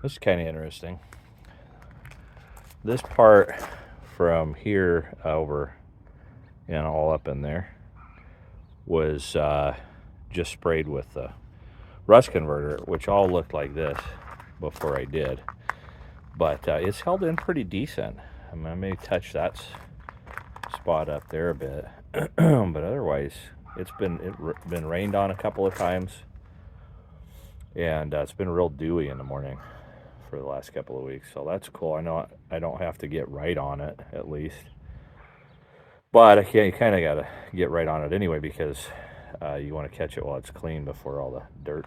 This is kind of interesting. This part from here over and all up in there was just sprayed with the rust converter, which all looked like this before I did. But it's held in pretty decent. I mean, I may touch that spot up there a bit, but otherwise it's been rained on a couple of times, and it's been real dewy in the morning for the last couple of weeks, so that's cool. I know I don't have to get right on it, at least, but you kind of got to get right on it anyway, because you want to catch it while it's clean before all the dirt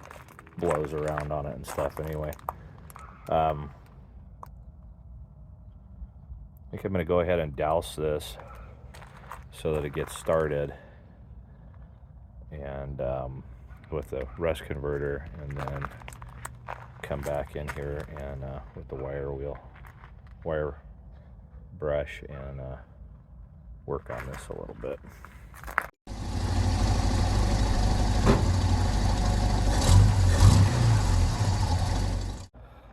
blows around on it and stuff anyway. I think I'm going to go ahead and douse this so that it gets started, and with the rust converter, and then come back in here and with the wire brush, and work on this a little bit.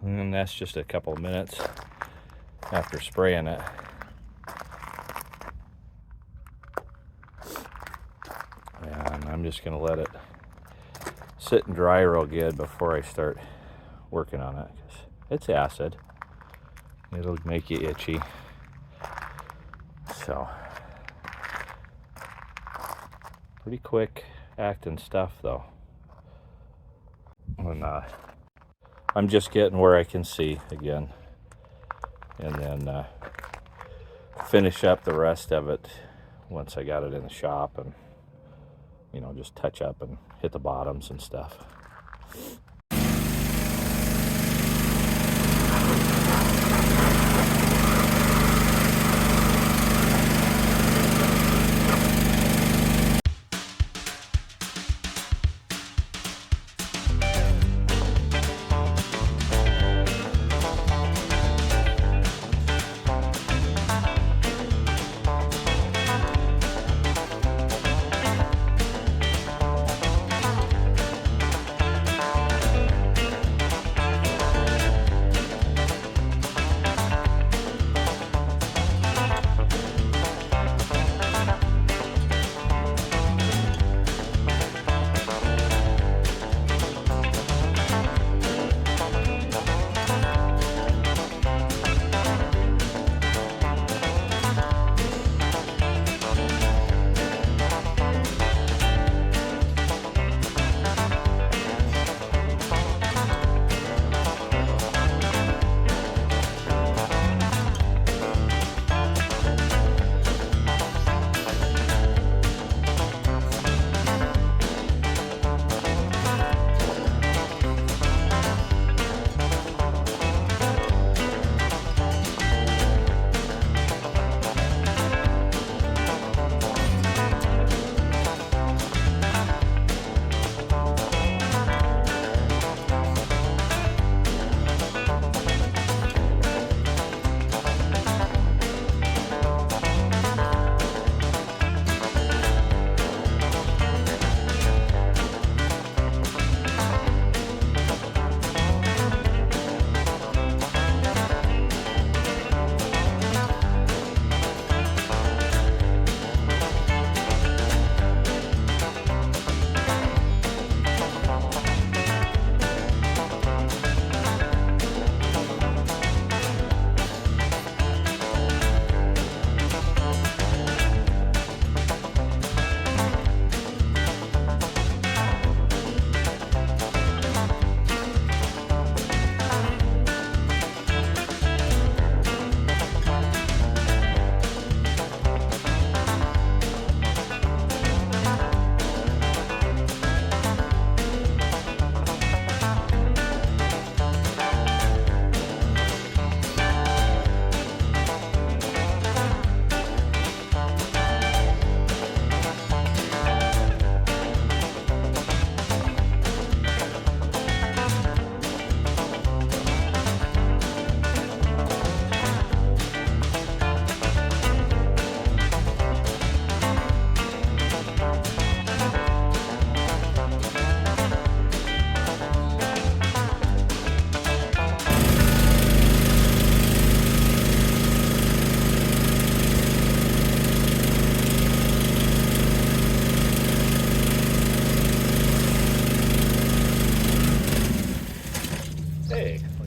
And that's just a couple of minutes after spraying it. And I'm just going to let it sit and dry real good before I start working on it, because it's acid. It'll make you itchy. So, pretty quick acting stuff though. And I'm just getting where I can see again, and then finish up the rest of it once I got it in the shop, and just touch up and hit the bottoms and stuff.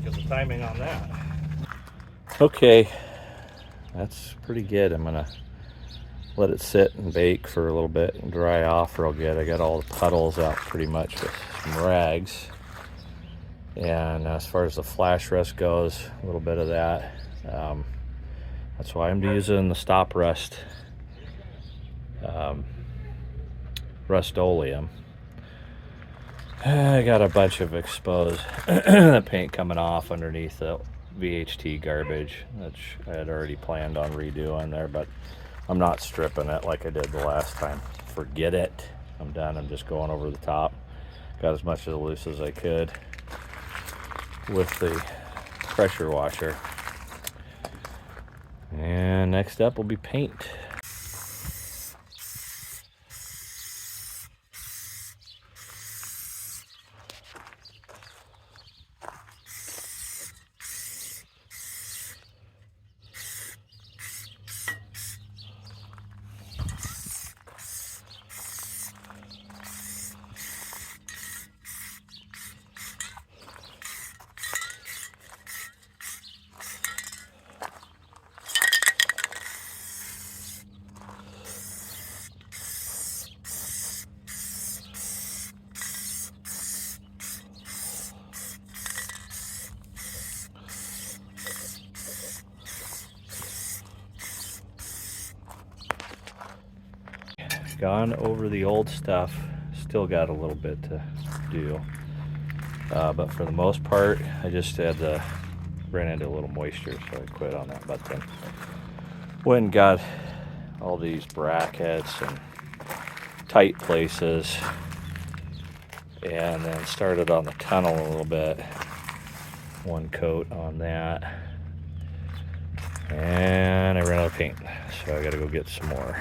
at the timing on that. Okay, that's pretty good. I'm gonna let it sit and bake for a little bit and dry off real good. I got all the puddles out pretty much with some rags. And as far as the flash rust goes, a little bit of that. That's why I'm using the stop rust Rust-Oleum. I got a bunch of exposed paint coming off underneath the VHT garbage, which I had already planned on redoing there, but I'm not stripping it like I did the last time. Forget it. I'm done. I'm just going over the top. Got as much of the loose as I could with the pressure washer. And next up will be paint. Gone over the old stuff, still got a little bit to do, but for the most part I just had to ran into a little moisture, so I quit on that. But then went and got all these brackets and tight places, and then started on the tunnel a little bit, one coat on that, and I ran out of paint, so I gotta go get some more.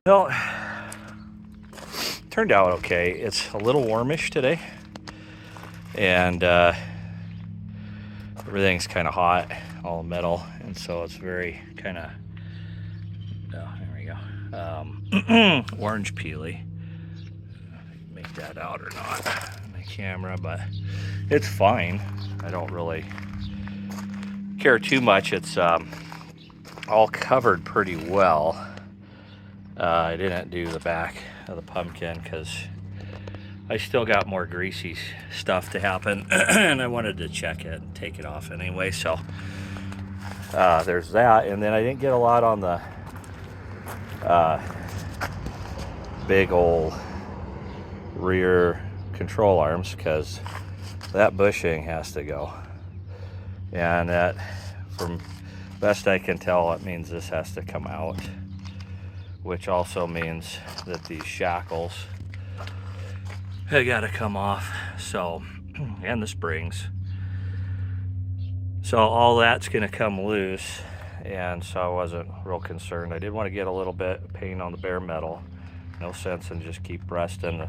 Well, turned out okay. It's a little warmish today, and everything's kind of hot, all metal, and so it's very kind of, oh, there we go, orange peely. Make that out or not on my camera, but it's fine. I don't really care too much. It's all covered pretty well. I didn't do the back of the pumpkin because I still got more greasy stuff to happen and I wanted to check it and take it off anyway, so there's that. And then I didn't get a lot on the big old rear control arms because that bushing has to go, and that, from best I can tell, it means this has to come out, which also means that these shackles have got to come off, so, and the springs, so all that's going to come loose, and so I wasn't real concerned. I did want to get a little bit of paint on the bare metal. No sense in just keep rusting,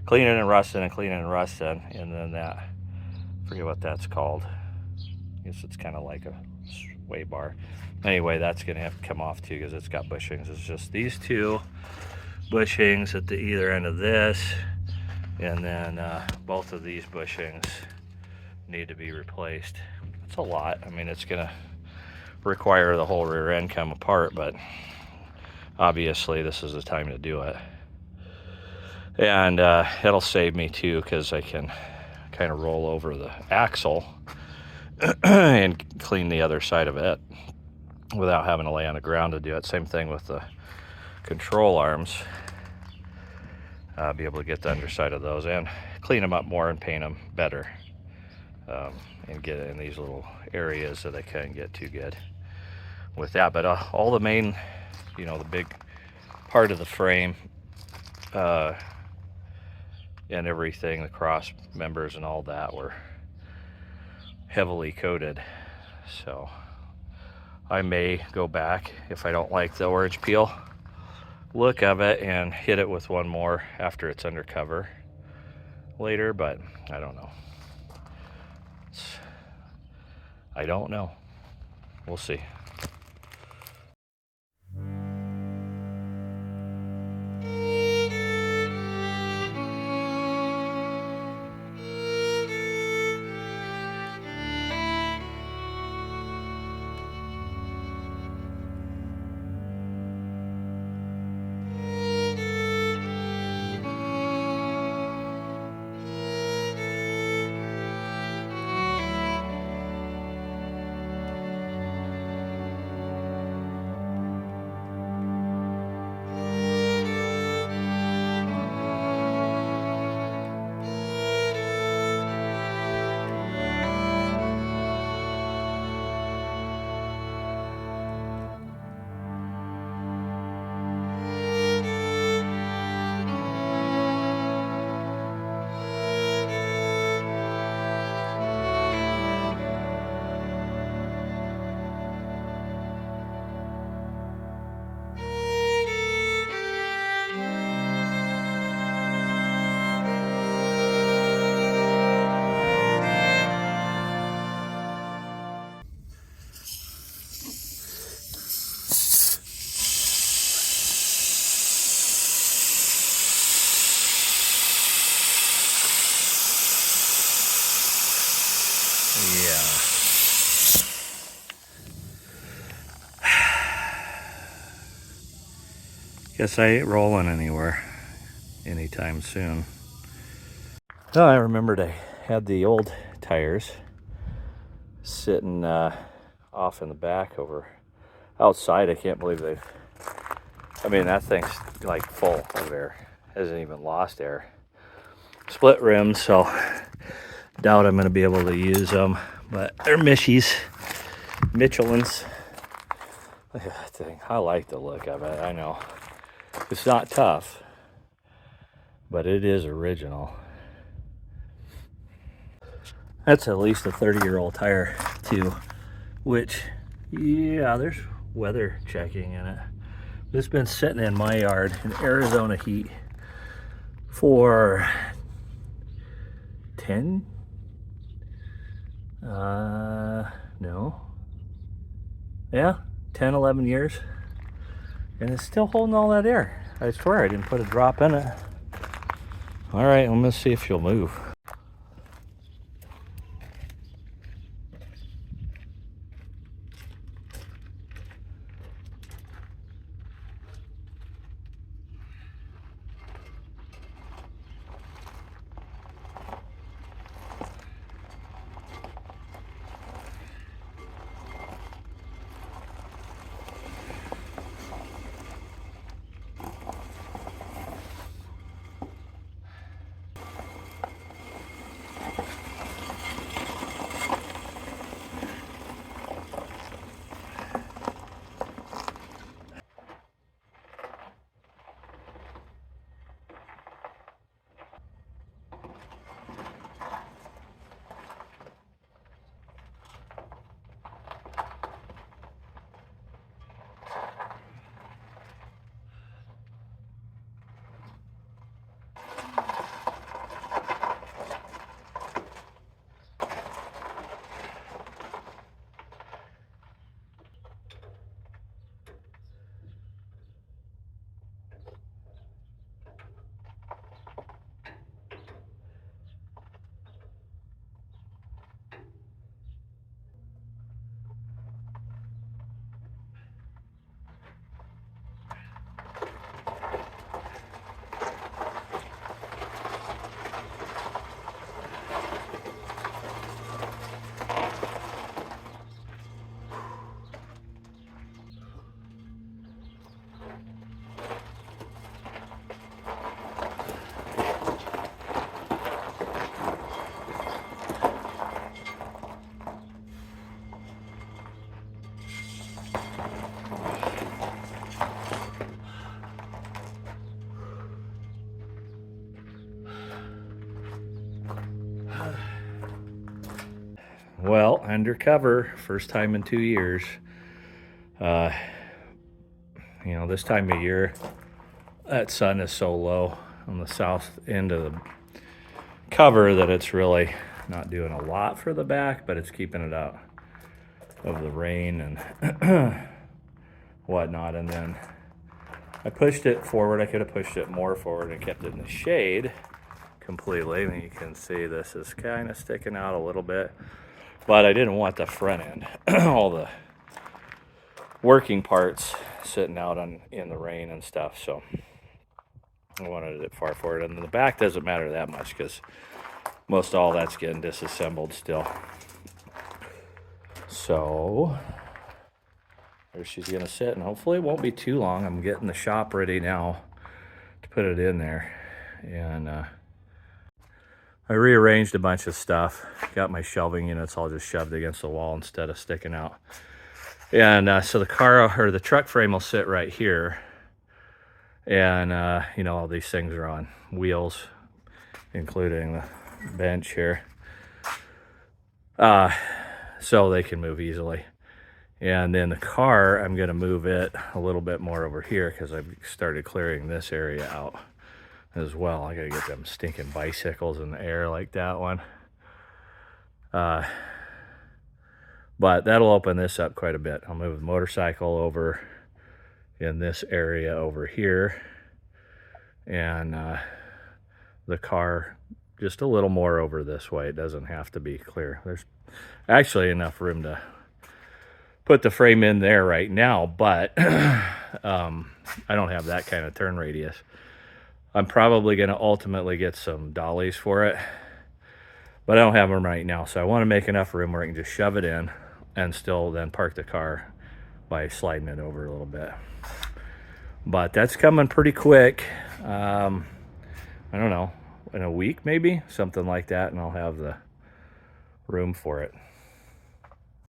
cleaning and rusting and cleaning and rusting, and then that, I forget what that's called. I guess it's kind of like a sway bar. Anyway, that's gonna have to come off too because it's got bushings. It's just these two bushings at the either end of this, and then both of these bushings need to be replaced. It's a lot. I mean, it's gonna require the whole rear end come apart, but obviously this is the time to do it. And it'll save me too, because I can kind of roll over the axle and clean the other side of it without having to lay on the ground to do it. Same thing with the control arms. Be able to get the underside of those and clean them up more and paint them better, and get it in these little areas that I couldn't get too good with that. But all the main, you know, the big part of the frame and everything, the cross members and all that, were heavily coated. So I may go back, if I don't like the orange peel look of it, and hit it with one more after it's under cover later, but I don't know. I don't know. We'll see. Yeah. Guess I ain't rolling anywhere anytime soon. Oh, I remembered I had the old tires sitting off in the back over outside. I can't believe I mean, that thing's like full of air. Hasn't even lost air. Split rims, so doubt I'm going to be able to use them, but they're Michie's, Michelin's. Look at that thing. I like the look of it. I know it's not tough, but it is original. That's at least a 30-year-old tire too, which, yeah, there's weather checking in it. It's been sitting in my yard in Arizona heat for 10 11 years, and it's still holding all that air. I swear I didn't put a drop in it. All right, I'm gonna see if she'll move. Well, undercover, first time in 2 years. You know, this time of year, that sun is so low on the south end of the cover that it's really not doing a lot for the back, but it's keeping it out of the rain and whatnot. And then I pushed it forward. I could have pushed it more forward and kept it in the shade completely. And you can see this is kind of sticking out a little bit, but I didn't want the front end, all the working parts sitting out in the rain and stuff. So I wanted it far forward, and the back doesn't matter that much because most all that's getting disassembled still. So there she's gonna sit, and hopefully it won't be too long. I'm getting the shop ready now to put it in there, and I rearranged a bunch of stuff. Got my shelving units all just shoved against the wall instead of sticking out. And so the car or the truck frame will sit right here. And you know, all these things are on wheels, including the bench here. So they can move easily. And then the car, I'm gonna move it a little bit more over here because I've started clearing this area out as well. I gotta get them stinking bicycles in the air like that one. But that'll open this up quite a bit. I'll move the motorcycle over in this area over here, and the car just a little more over this way. It doesn't have to be clear. There's actually enough room to put the frame in there right now, but I don't have that kind of turn radius. I'm probably going to ultimately get some dollies for it, but I don't have them right now. So I want to make enough room where I can just shove it in and still then park the car by sliding it over a little bit. But that's coming pretty quick. I don't know, in a week maybe, something like that, and I'll have the room for it.